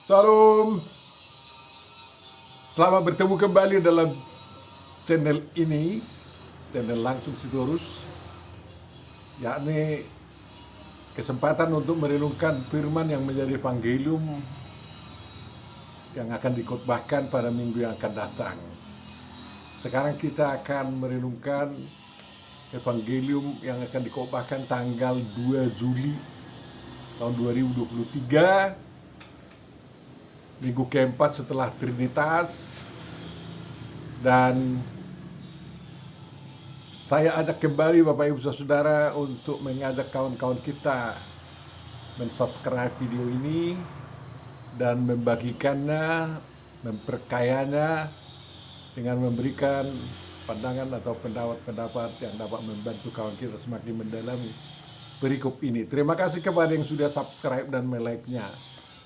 Salam, selamat bertemu kembali dalam channel ini, channel Langsung Sitorus, yakni kesempatan untuk merenungkan firman yang menjadi evangelium yang akan dikhotbahkan pada minggu yang akan datang. Sekarang kita akan merenungkan evangelium yang akan dikhotbahkan tanggal 2 Juli tahun 2023, minggu keempat setelah Trinitas. Dan saya ajak kembali Bapak Ibu Saudara untuk mengajak kawan-kawan kita mensubscribe video ini dan membagikannya, memperkayanya dengan memberikan pandangan atau pendapat-pendapat yang dapat membantu kawan kita semakin mendalami perikop ini. Terima kasih kepada yang sudah subscribe dan like-nya.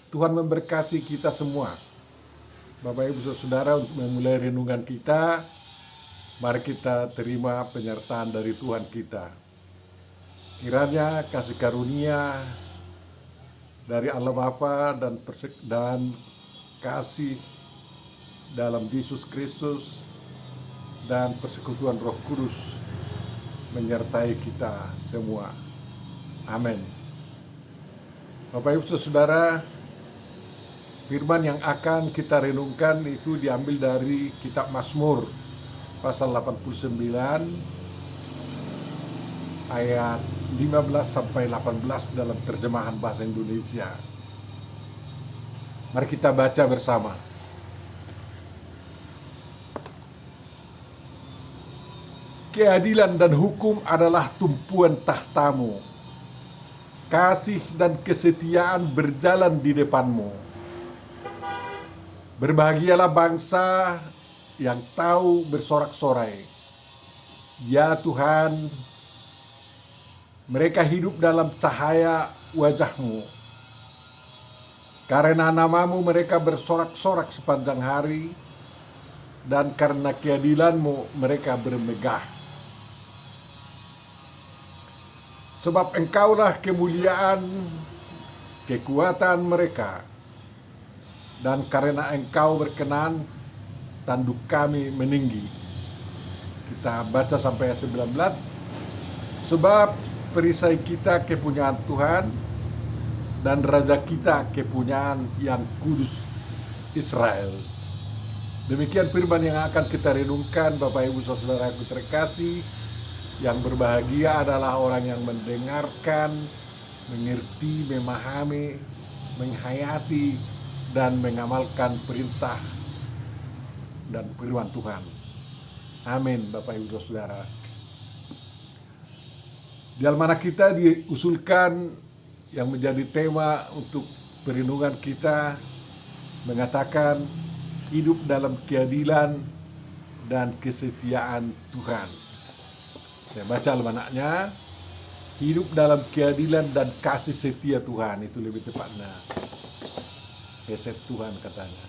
Tuhan memberkati kita semua. Bapak Ibu Saudara, untuk memulai renungan kita, mari kita terima penyertaan dari Tuhan kita. Kiranya kasih karunia dari Allah Bapa dan kasih dalam Yesus Kristus dan persekutuan Roh Kudus menyertai kita semua. Amin. Bapak Ibu Saudara, firman yang akan kita renungkan itu diambil dari kitab Mazmur pasal 89 ayat 15 sampai 18 dalam terjemahan bahasa Indonesia. Mari kita baca bersama. Keadilan dan hukum adalah tumpuan tahtamu. Kasih dan kesetiaan berjalan di depanmu. Berbahagialah bangsa yang tahu bersorak-sorai. Ya Tuhan, mereka hidup dalam cahaya wajah-Mu. Karena nama-Mu mereka bersorak-sorak sepanjang hari, dan karena keadilan-Mu mereka bermegah. Sebab Engkaulah kemuliaan, kekuatan mereka. Dan karena Engkau berkenan, tanduk kami meninggi. Kita baca sampai ayat 19. Sebab perisai kita kepunyaan Tuhan, dan Raja kita kepunyaan yang kudus Israel. Demikian firman yang akan kita renungkan, Bapak Ibu Saudaraku terkasih. Yang berbahagia adalah orang yang mendengarkan, mengerti, memahami, menghayati, dan mengamalkan perintah dan firman Tuhan. Amin, Bapak Ibu Saudara. Di Almanak kita diusulkan yang menjadi tema untuk perenungan kita mengatakan hidup dalam keadilan dan kesetiaan Tuhan. Saya baca almanaknya, hidup dalam keadilan dan kasih setia Tuhan, itu lebih tepatnya. Keset Tuhan katanya.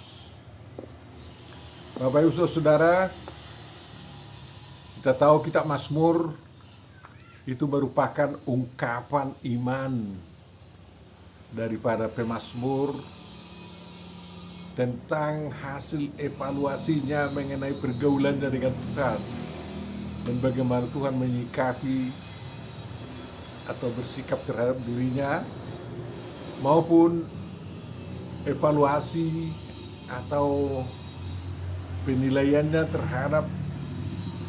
Bapak Ibu Saudara, kita tahu kitab Mazmur itu merupakan ungkapan iman daripada pemazmur tentang hasil evaluasinya mengenai pergaulannya dengan Tuhan dan bagaimana Tuhan menyikapi atau bersikap terhadap dirinya, maupun evaluasi atau penilaiannya terhadap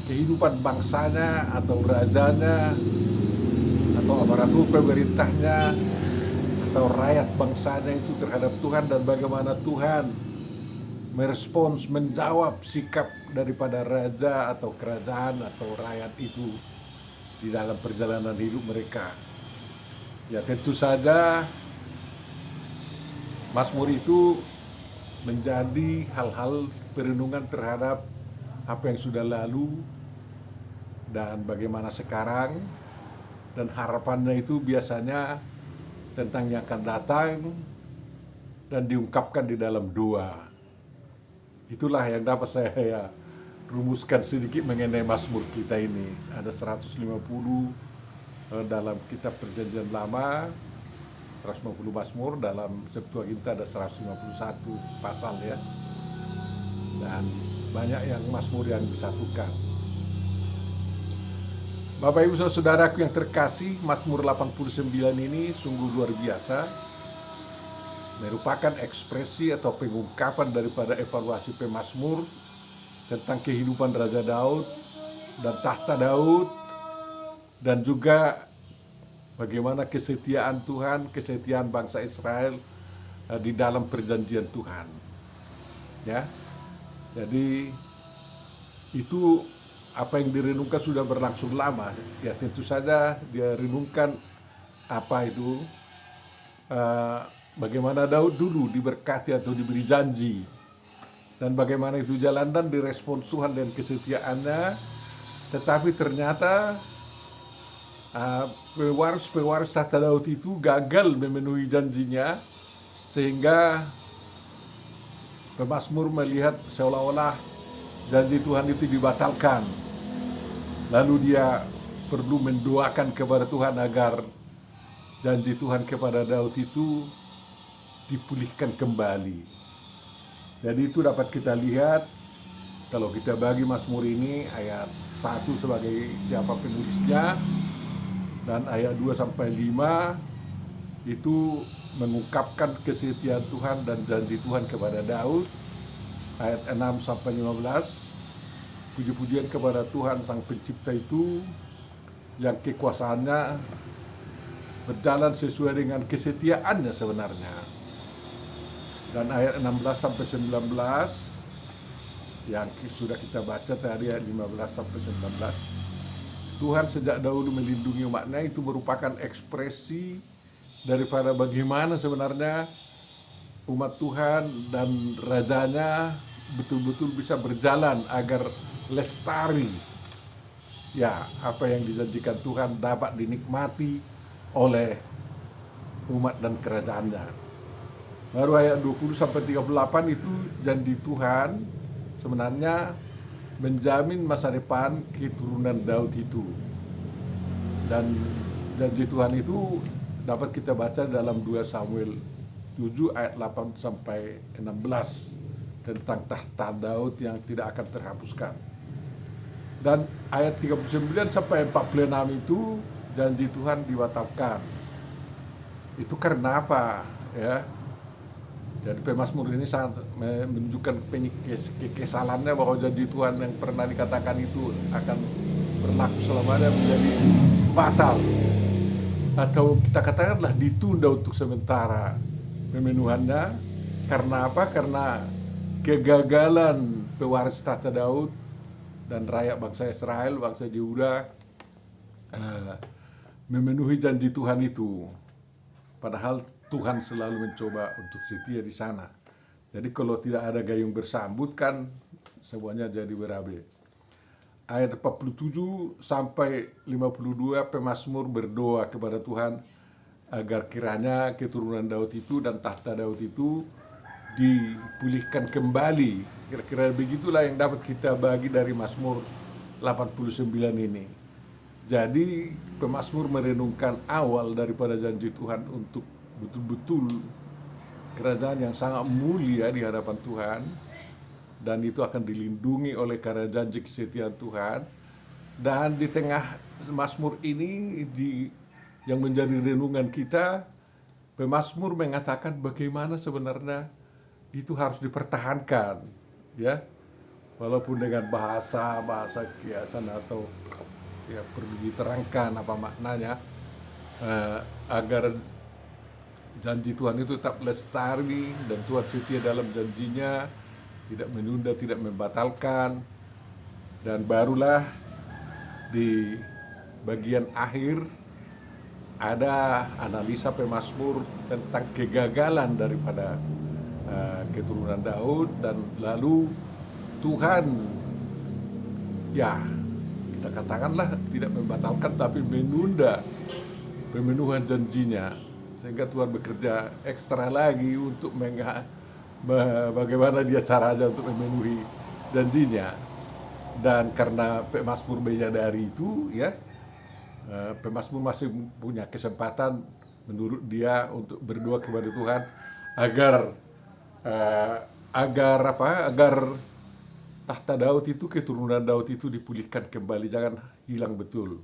kehidupan bangsanya atau rajanya atau aparatur pemerintahnya atau rakyat bangsanya itu terhadap Tuhan, dan bagaimana Tuhan merespons, menjawab sikap daripada raja atau kerajaan atau rakyat itu di dalam perjalanan hidup mereka. Ya, tentu saja Mazmur itu menjadi hal-hal perenungan terhadap apa yang sudah lalu dan bagaimana sekarang, dan harapannya itu biasanya tentang yang akan datang dan diungkapkan di dalam doa. Itulah yang dapat saya rumuskan sedikit mengenai Mazmur kita ini. Ada 150 dalam kitab Perjanjian Lama, 150 Mazmur, dalam Septuaginta ada 151 pasal ya. Dan banyak yang Mazmur yang disatukan. Bapak Ibu Saudaraku yang terkasih, Mazmur 89 ini sungguh luar biasa. Merupakan ekspresi atau pengungkapan daripada evaluasi pemazmur tentang kehidupan Raja Daud dan tahta Daud, dan juga bagaimana kesetiaan Tuhan, kesetiaan bangsa Israel di dalam perjanjian Tuhan. Ya. Jadi itu apa yang direnungkan sudah berlangsung lama. Ya tentu saja dia renungkan apa itu bagaimana Daud dulu diberkati atau diberi janji, dan bagaimana itu jalan dan direspon Tuhan dan kesetiaannya. Tetapi ternyata pewaris tahta Daud itu gagal memenuhi janjinya, sehingga pemazmur melihat seolah-olah janji Tuhan itu dibatalkan. Lalu dia perlu mendoakan kepada Tuhan agar janji Tuhan kepada Daud itu dipulihkan kembali. Jadi itu dapat kita lihat kalau kita bagi Mazmur ini, ayat 1 sebagai siapa penulisnya, dan ayat 2 sampai 5 itu mengungkapkan kesetiaan Tuhan dan janji Tuhan kepada Daud. Ayat 6 sampai 15 puji-pujian kepada Tuhan Sang Pencipta itu yang kekuasaannya berjalan sesuai dengan kesetiaannya sebenarnya. Dan ayat 16 sampai 19 yang sudah kita baca tadi, ayat 15 sampai 19, Tuhan sejak dahulu melindungi umatnya, itu merupakan ekspresi daripada bagaimana sebenarnya umat Tuhan dan rajanya betul-betul bisa berjalan agar lestari, ya, apa yang dijanjikan Tuhan dapat dinikmati oleh umat dan kerajaannya. Baru ayat 20 sampai 38 itu janji Tuhan sebenarnya menjamin masa depan keturunan Daud itu. Dan janji Tuhan itu dapat kita baca dalam 2 Samuel 7 ayat 8 sampai 16 tentang tahta Daud yang tidak akan terhapuskan. Dan ayat 39 sampai 46 itu janji Tuhan dibatalkan. Itu karena apa? Ya. Jadi pemazmur ini sangat menunjukkan kekesalannya bahwa janji Tuhan yang pernah dikatakan itu akan berlaku selamanya menjadi batal. Atau kita katakanlah ditunda untuk sementara pemenuhannya. Karena apa? Karena kegagalan pewaris tahta Daud dan rakyat bangsa Israel, bangsa Yehuda memenuhi janji Tuhan itu. Padahal Tuhan selalu mencoba untuk setia di sana. Jadi kalau tidak ada gayung bersambut kan semuanya jadi berabe. Ayat 47 sampai 52 pemazmur berdoa kepada Tuhan agar kiranya keturunan Daud itu dan tahta Daud itu dipulihkan kembali. Kira-kira begitulah yang dapat kita bagi dari Mazmur 89 ini. Jadi pemazmur merenungkan awal daripada janji Tuhan untuk betul-betul kerajaan yang sangat mulia di hadapan Tuhan, dan itu akan dilindungi oleh karena janji kesetiaan Tuhan. Dan di tengah Mazmur ini yang menjadi renungan kita, pemazmur mengatakan bagaimana sebenarnya itu harus dipertahankan, ya, walaupun dengan bahasa kiasan atau ya perlu diterangkan apa maknanya, agar janji Tuhan itu tetap lestari dan Tuhan setia dalam janjinya, tidak menunda, tidak membatalkan. Dan barulah di bagian akhir ada analisa pemazmur tentang kegagalan daripada keturunan Daud, dan lalu Tuhan, ya kita katakanlah tidak membatalkan tapi menunda pemenuhan janjinya, sehingga Tuhan bekerja ekstra lagi untuk bagaimana dia caranya untuk memenuhi janjinya. Dan karena pemazmur menyadari itu, ya, pemazmur masih punya kesempatan menurut dia untuk berdoa kepada Tuhan agar eh, agar tahta Daud itu, keturunan Daud itu dipulihkan kembali, jangan hilang betul.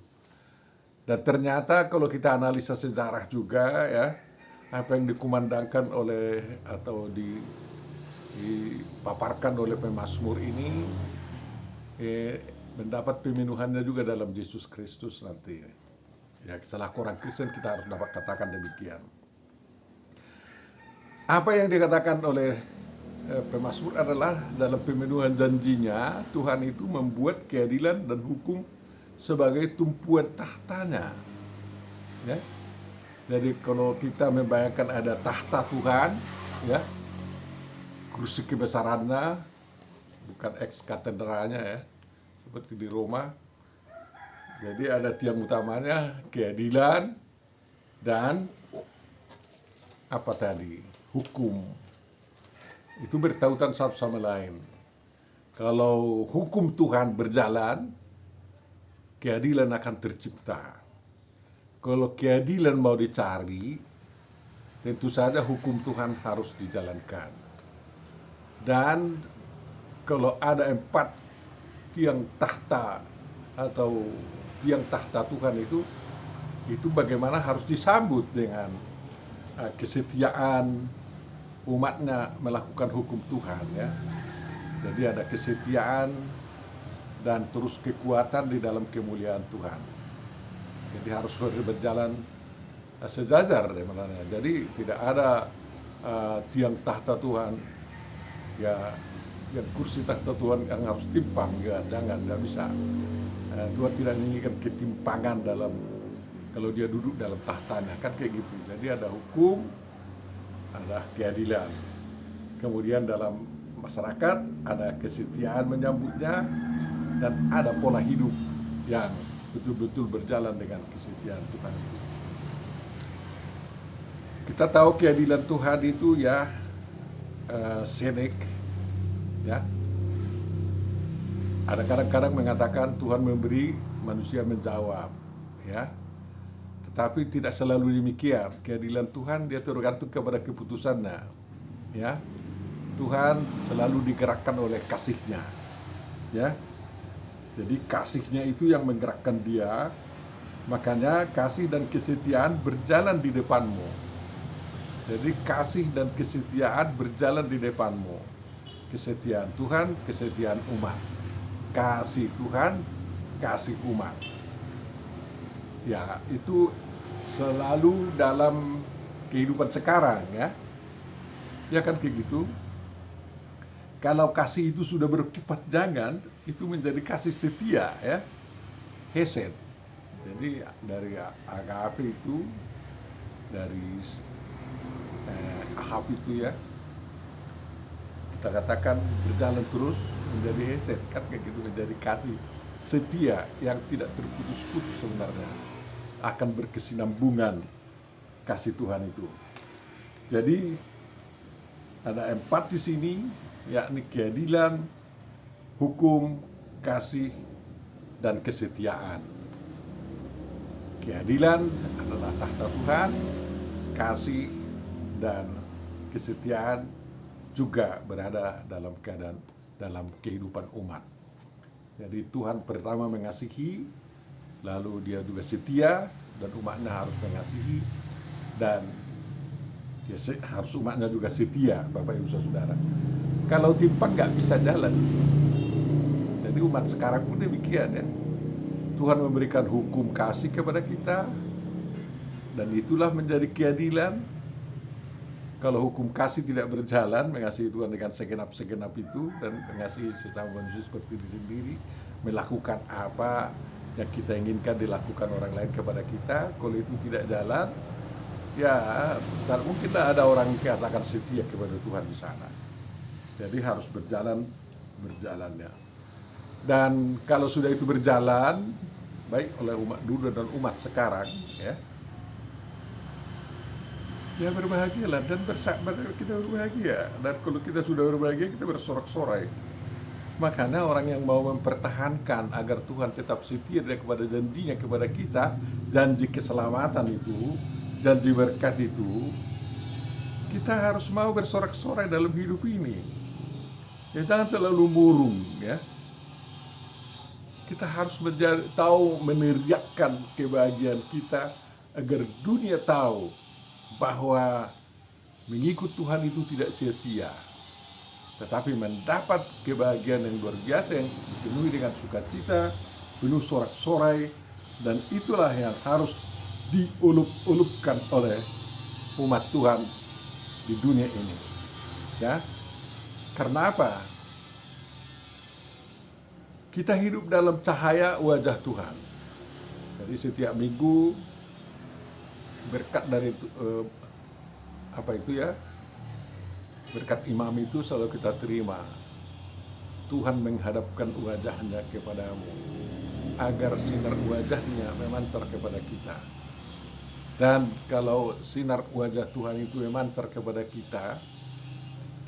Dan ternyata kalau kita analisa sejarah juga ya, apa yang dikumandangkan oleh atau dipaparkan oleh pemazmur ini mendapat pemenuhannya juga dalam Yesus Kristus nanti. Ya, selaku orang Kristen kita harus dapat katakan demikian. Apa yang dikatakan oleh pemazmur adalah dalam pemenuhan janjinya Tuhan itu membuat keadilan dan hukum sebagai tumpuan tahtanya. Ya. Jadi kalau kita membayangkan ada tahta Tuhan, ya, kursi kebesarannya, bukan ex katedralnya ya, seperti di Roma. Jadi ada tiang utamanya keadilan dan apa tadi, hukum. Itu bertautan satu sama lain. Kalau hukum Tuhan berjalan, keadilan akan tercipta. Kalau keadilan mau dicari, tentu saja hukum Tuhan harus dijalankan. Dan kalau ada 4 tiang tahta atau tiang tahta Tuhan itu bagaimana harus disambut dengan kesetiaan umatnya melakukan hukum Tuhan ya. Jadi ada kesetiaan dan terus kekuatan di dalam kemuliaan Tuhan. Jadi harus berjalan sejajar sebenarnya. Jadi tidak ada tiang tahta Tuhan ya, yang kursi tahta Tuhan yang harus timpang ya, jangan, tidak bisa. Tuhan tidak menginginkan ketimpangan dalam kalau dia duduk dalam tahtanya, kan kayak gitu. Jadi ada hukum, ada keadilan. Kemudian dalam masyarakat ada kesetiaan menyambutnya dan ada pola hidup yang betul-betul berjalan dengan kesetiaan Tuhan itu. Kita tahu keadilan Tuhan itu ya senek ya. Ada kadang-kadang mengatakan Tuhan memberi, manusia menjawab ya. Tetapi tidak selalu demikian. Keadilan Tuhan dia tergantung kepada keputusannya ya. Tuhan selalu digerakkan oleh kasih-Nya ya. Jadi kasih-Nya itu yang menggerakkan dia. Makanya kasih dan kesetiaan berjalan di depanmu. Jadi kasih dan kesetiaan berjalan di depanmu. Kesetiaan Tuhan, kesetiaan umat. Kasih Tuhan, kasih umat. Ya, itu selalu dalam kehidupan sekarang ya. Ya kan kayak gitu. Kalau kasih itu sudah berkipat jangan, itu menjadi kasih setia ya, hesed. Jadi dari agape itu, dari ahab itu ya, kita katakan berjalan terus menjadi hesed, kan kayak gitu, menjadi kasih setia yang tidak terputus-putus sebenarnya, akan berkesinambungan kasih Tuhan itu. Jadi ada 4 di sini, yakni keadilan, hukum, kasih, dan kesetiaan. Keadilan adalah tahta Tuhan, kasih dan kesetiaan juga berada dalam keadaan dalam kehidupan umat. Jadi Tuhan pertama mengasihi, lalu dia juga setia, dan umatnya harus mengasihi, dan dia harus umatnya juga setia, Bapak Ibu Saudara. Kalau timpang nggak bisa jalan. Jadi umat sekarang pun demikian ya. Tuhan memberikan hukum kasih kepada kita, dan itulah menjadi keadilan. Kalau hukum kasih tidak berjalan, mengasihi Tuhan dengan segenap-segenap itu, dan mengasihi sesama manusia seperti diri sendiri, melakukan apa yang kita inginkan dilakukan orang lain kepada kita. Kalau itu tidak jalan, ya tak mungkinlah ada orang yang katakan setia kepada Tuhan di sana. Jadi harus berjalannya. Dan kalau sudah itu berjalan baik oleh umat dulu dan umat sekarang ya, ya berbahagialah, dan kita berbahagia. Dan kalau kita sudah berbahagia, kita bersorak-sorai. Makanya orang yang mau mempertahankan agar Tuhan tetap setia kepada janjinya kepada kita, janji keselamatan itu, dan diberkati itu, kita harus mau bersorak-sorai dalam hidup ini. Ya, jangan selalu murung ya. Kita harus tahu meneriakkan kebahagiaan kita agar dunia tahu bahwa mengikut Tuhan itu tidak sia-sia, tetapi mendapat kebahagiaan yang luar biasa yang dipenuhi dengan sukacita, penuh sorak-sorai, dan itulah yang harus diulup-ulupkan oleh umat Tuhan di dunia ini. Ya, karena apa? Kita hidup dalam cahaya wajah Tuhan. Jadi setiap minggu berkat dari berkat imam itu selalu kita terima. Tuhan menghadapkan wajahnya kepadamu agar sinar wajahnya memancar kepada kita. Dan kalau sinar wajah Tuhan itu memancar kepada kita,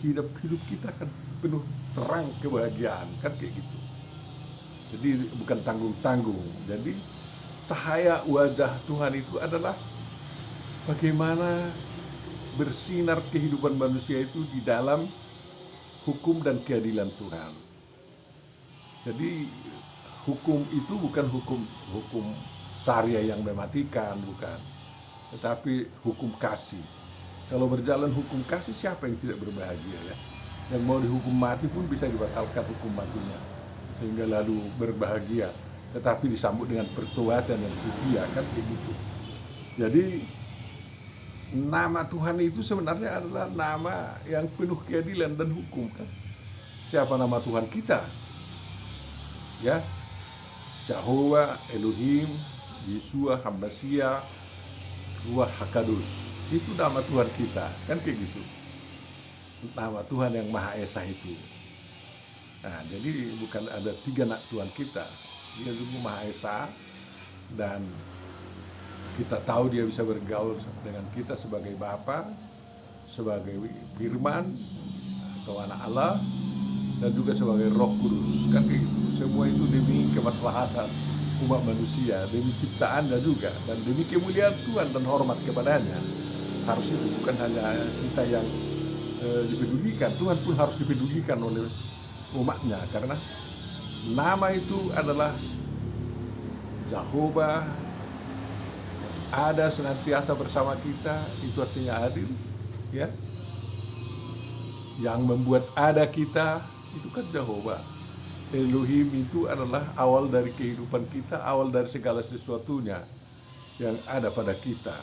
hidup kita akan penuh terang kebahagiaan, kan kayak gitu. Jadi bukan tanggung-tanggung. Jadi cahaya wajah Tuhan itu adalah bagaimana bersinar kehidupan manusia itu di dalam hukum dan keadilan Tuhan. Jadi hukum itu bukan hukum syariah yang mematikan, bukan. Tetapi hukum kasih. Kalau berjalan hukum kasih, siapa yang tidak berbahagia ya? Yang mau dihukum mati pun bisa dibatalkan hukum matinya, sehingga lalu berbahagia, tetapi disambut dengan pertobatan dan setia, kan begitu. Jadi nama Tuhan itu sebenarnya adalah nama yang penuh keadilan dan hukum, kan. Siapa nama Tuhan kita? Ya, Jehovah, Elohim, Yeshua, Hamasia, Ruach Hakadus. Itu nama Tuhan kita, kan kayak gitu. Nama Tuhan yang Maha Esa itu. Nah, jadi bukan ada 3 anak Tuhan kita. Dia juga Maha Esa, dan kita tahu dia bisa bergaul dengan kita sebagai Bapa, sebagai Firman atau anak Allah, dan juga sebagai Roh Kudus. Kan kayak gitu. Semua itu demi kemaslahatan umat manusia, demi ciptaannya juga, dan demi kemuliaan Tuhan dan hormat kepadanya. Harus itu, bukan hanya kita yang dipedulikan, Tuhan pun harus dipedulikan oleh umatnya, karena nama itu adalah Jehovah, ada senantiasa bersama kita. Itu artinya adil, ya. Yang membuat ada kita itu kan Jehovah. Elohim itu adalah awal dari kehidupan kita, awal dari segala sesuatunya yang ada pada kita.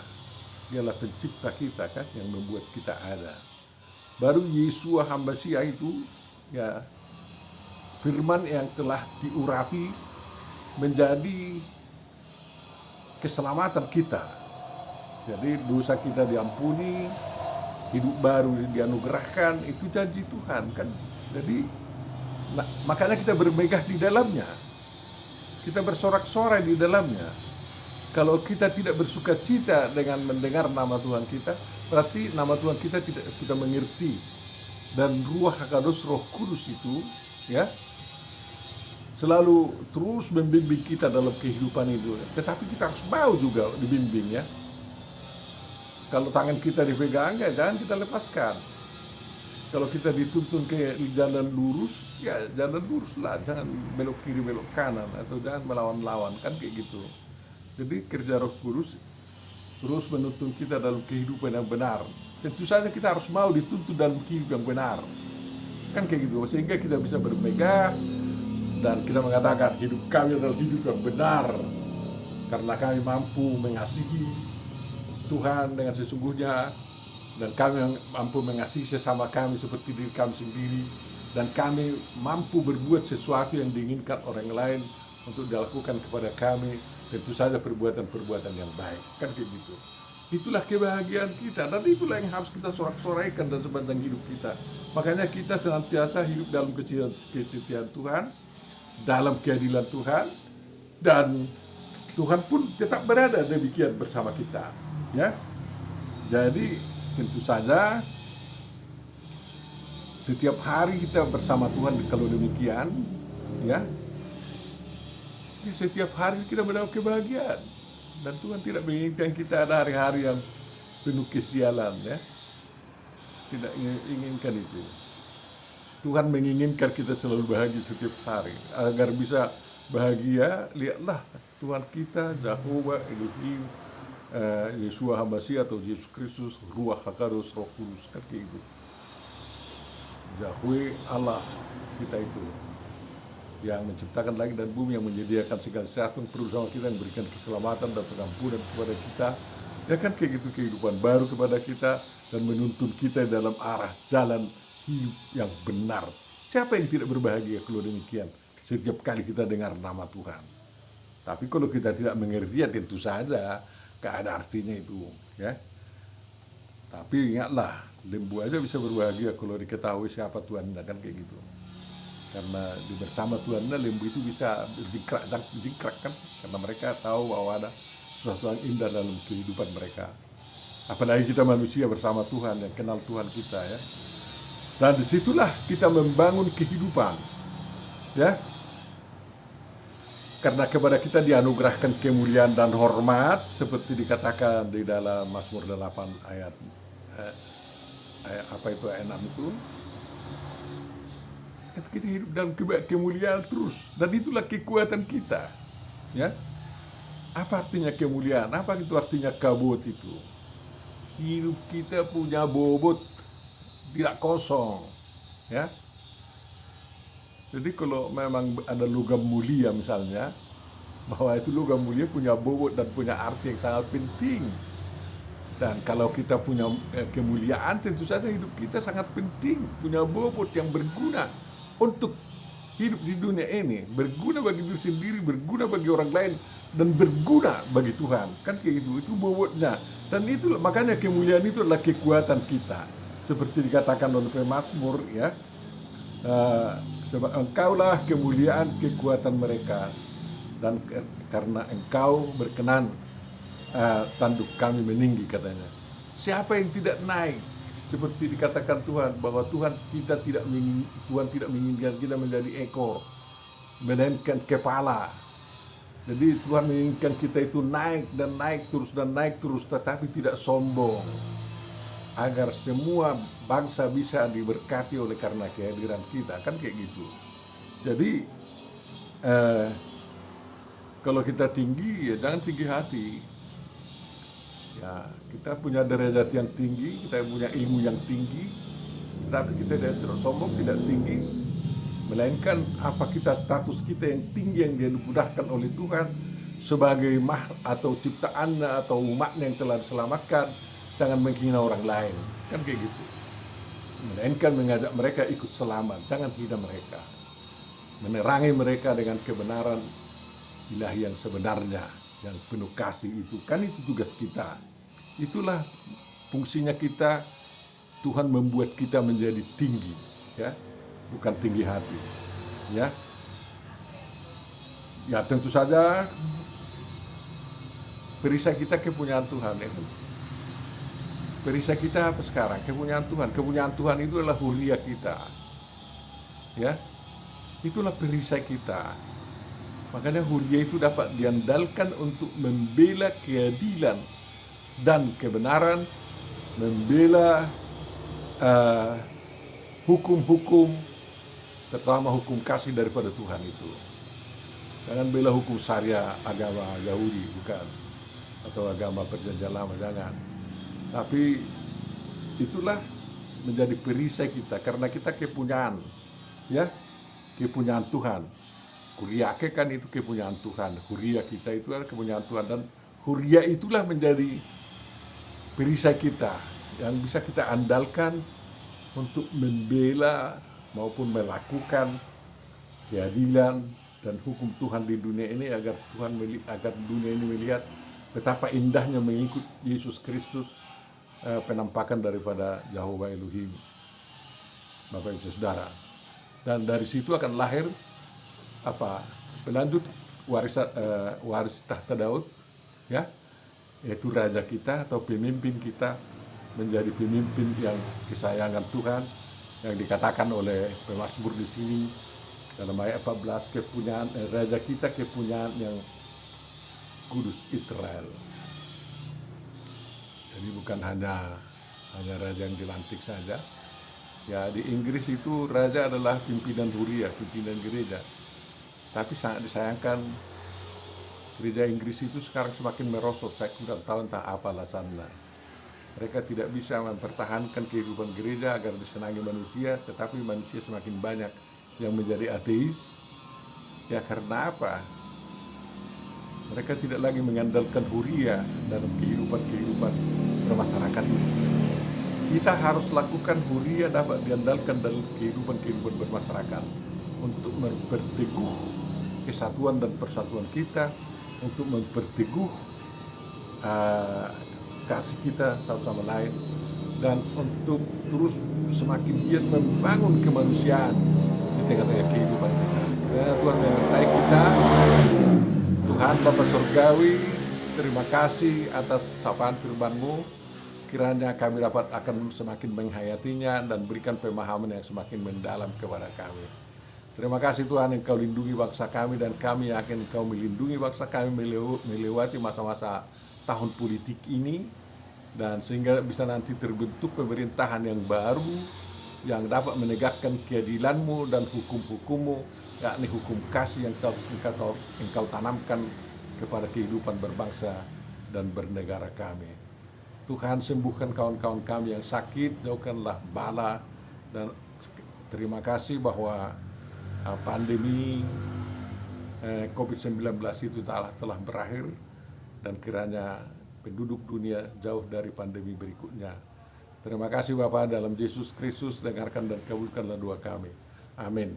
Dialah pencipta kita, kan, yang membuat kita ada. Baru Yeshua Hamasia itu, ya, firman yang telah diurapi menjadi keselamatan kita. Jadi dosa kita diampuni, hidup baru dianugerahkan, itu janji Tuhan, kan. Jadi makanya kita bermegah di dalamnya, kita bersorak-sorai di dalamnya. Kalau kita tidak bersukacita dengan mendengar nama Tuhan kita, berarti nama Tuhan kita tidak kita mengerti. Dan Ruach Hakadus, Roh Kudus itu, ya, selalu terus membimbing kita dalam kehidupan itu. Tetapi kita harus mau juga dibimbing, ya. Kalau tangan kita dipegang, ya jangan kita lepaskan. Kalau kita dituntun ke jalan lurus, ya jalan lurus lah, jangan belok kiri belok kanan, atau jangan melawan-lawan, kan kayak gitu. Jadi kerja Roh Kudus terus menuntun kita dalam kehidupan yang benar. Tentu saja kita harus mau dituntun dalam kehidupan yang benar, kan kayak gitu. Sehingga kita bisa bermegah dan kita mengatakan hidup kami adalah hidup yang benar, karena kami mampu mengasihi Tuhan dengan sesungguhnya, dan kami mampu mengasihi sesama kami seperti diri kami sendiri, dan kami mampu berbuat sesuatu yang diinginkan orang lain untuk dilakukan kepada kami, tentu saja perbuatan-perbuatan yang baik, kan kayak gitu. Itulah kebahagiaan kita, dan itulah yang harus kita sorak-soraikan dan sepanjang hidup kita. Makanya kita senantiasa hidup dalam kesetiaan Tuhan, dalam keadilan Tuhan, dan Tuhan pun tetap berada demikian bersama kita, ya. Jadi tentu saja setiap hari kita bersama Tuhan. Kalau demikian, ya, setiap hari kita mendapat kebahagiaan, dan Tuhan tidak menginginkan kita ada hari-hari yang penuh kesialan, ya. Tidak inginkan itu. Tuhan menginginkan kita selalu bahagia setiap hari. Agar bisa bahagia, lihatlah Tuhan kita, Jehovah Elohim, Yeshua HaMashiach atau Yesus Kristus, Ruach HaKadosh, Roh Kudus, kan kayak gitu. Yahweh Allah kita itu yang menciptakan langit dan bumi, yang menyediakan segala sesuatu yang perlu sama kita, yang memberikan keselamatan dan pengampunan kepada kita, ya kan, kayak gitu, kehidupan baru kepada kita, dan menuntun kita dalam arah jalan hidup yang benar. Siapa yang tidak berbahagia kalau demikian setiap kali kita dengar nama Tuhan? Tapi kalau kita tidak mengerti, ya tentu saja gak ada artinya itu, ya. Tapi ingatlah, lembu aja bisa berbahagia kalau diketahui siapa Tuhannya, kan kayak gitu. Karena di bersama Tuhannya, lembu itu bisa berjingkrak kan, karena mereka tahu bahwa ada sesuatu yang indah dalam kehidupan mereka. Apalagi kita manusia bersama Tuhan, yang kenal Tuhan kita, ya. Dan disitulah kita membangun kehidupan, ya. Karena kepada kita dianugerahkan kemuliaan dan hormat, seperti dikatakan di dalam Mazmur 8 ayat apa itu, ayat 6 itu. Kita hidup dalam kemuliaan terus, dan itulah kekuatan kita, ya. Apa artinya kemuliaan? Apa itu artinya kabut itu? Hidup kita punya bobot, tidak kosong, ya. Jadi kalau memang ada logam mulia misalnya, bahwa itu logam mulia punya bobot dan punya arti yang sangat penting. Dan kalau kita punya kemuliaan, tentu saja hidup kita sangat penting, punya bobot yang berguna untuk hidup di dunia ini, berguna bagi diri sendiri, berguna bagi orang lain, dan berguna bagi Tuhan, kan kayak gitu. Itu bobotnya, dan itu makanya kemuliaan itu adalah kekuatan kita, seperti dikatakan oleh pemazmur, ya. Sebab engkaulah kemuliaan kekuatan mereka, dan karena engkau berkenan, tanduk kami meninggi, katanya. Siapa yang tidak naik? Seperti dikatakan Tuhan, bahwa Tuhan tidak menginginkan kita menjadi ekor, melainkan kepala. Jadi Tuhan menginginkan kita itu naik dan naik terus dan naik terus, tetapi tidak sombong, agar semua bangsa bisa diberkati oleh karena kehadiran kita, kan kayak gitu. Jadi kalau kita tinggi, ya jangan tinggi hati. Ya, kita punya derajat yang tinggi, kita punya ilmu yang tinggi, tapi kita tidak sombong, tidak tinggi, melainkan apa kita, status kita yang tinggi yang dimudahkan oleh Tuhan sebagai atau ciptaannya atau umatnya yang telah diselamatkan. Jangan menghina orang lain, kan kayak gitu. Melainkan mengajak mereka ikut selamat, jangan hina mereka, menerangi mereka dengan kebenaran ilahi yang sebenarnya, yang penuh kasih itu, kan itu tugas kita. Itulah fungsinya kita. Tuhan membuat kita menjadi tinggi, ya, bukan tinggi hati, ya. Ya tentu saja perisai kita kepunyaan Tuhan, ya. Perisai kita apa sekarang? Kepunyaan Tuhan. Kepunyaan Tuhan itu adalah huria kita, ya. Itulah perisai kita. Makanya huria itu dapat diandalkan untuk membela keadilan dan kebenaran, membela hukum-hukum, terutama hukum kasih daripada Tuhan itu. Jangan bela hukum syariah agama Yahudi, bukan, atau agama perjanjian lama, jangan. Tapi itulah menjadi perisai kita, karena kita kepunyaan, ya, kepunyaan Tuhan. Kuriake kan itu kepunyaan Tuhan, huria kita itu adalah kepunyaan Tuhan, dan huria itulah menjadi perisai kita yang bisa kita andalkan untuk membela maupun melakukan keadilan dan hukum Tuhan di dunia ini, agar dunia ini melihat betapa indahnya mengikut Yesus Kristus, penampakan daripada Jehovah Elohim, Bapak Ibu Saudara. Dan dari situ akan lahir pelanjut waris tahta Daud, ya, yaitu raja kita atau pemimpin kita, menjadi pemimpin yang kesayangan Tuhan, yang dikatakan oleh pemazmur di sini dalam ayat 14, kepunyaan raja kita, kepunyaan yang kudus Israel. Jadi bukan hanya raja yang dilantik saja. Ya, di Inggris itu raja adalah pimpinan huria, pimpinan gereja. Tapi sangat disayangkan gereja Inggris itu sekarang semakin merosot. Saya kurang tahu entah apa alasannya. Mereka tidak bisa mempertahankan kehidupan gereja agar disenangi manusia, tetapi manusia semakin banyak yang menjadi ateis. Ya karena apa? Mereka tidak lagi mengandalkan huria dalam kehidupan bermasyarakat ini. Kita harus lakukan huria dapat diandalkan dalam kehidupan bermasyarakat untuk memperteguh kesatuan dan persatuan kita, untuk memperteguh kasih kita satu sama lain, dan untuk terus semakin giat membangun kemanusiaan di tengah-tengah kehidupan kita. Karena Tuhan menyertai kita. Tuhan Bapa Surgawi, terima kasih atas sapaan firman-Mu. Kiranya kami dapat akan semakin menghayatinya dan berikan pemahaman yang semakin mendalam kepada kami. Terima kasih Tuhan, Engkau lindungi bangsa kami, dan kami yakin Engkau melindungi bangsa kami melewati masa-masa tahun politik ini, dan sehingga bisa nanti terbentuk pemerintahan yang baru yang dapat menegakkan keadilan-Mu dan hukum-hukum-Mu, yakni hukum kasih yang engkau tanamkan kepada kehidupan berbangsa dan bernegara kami. Tuhan, sembuhkan kawan-kawan kami yang sakit, jauhkanlah bala, dan terima kasih bahwa pandemi COVID-19 itu telah berakhir, dan kiranya penduduk dunia jauh dari pandemi berikutnya. Terima kasih Bapa, dalam Yesus Kristus dengarkan dan kabulkanlah doa kami. Amin.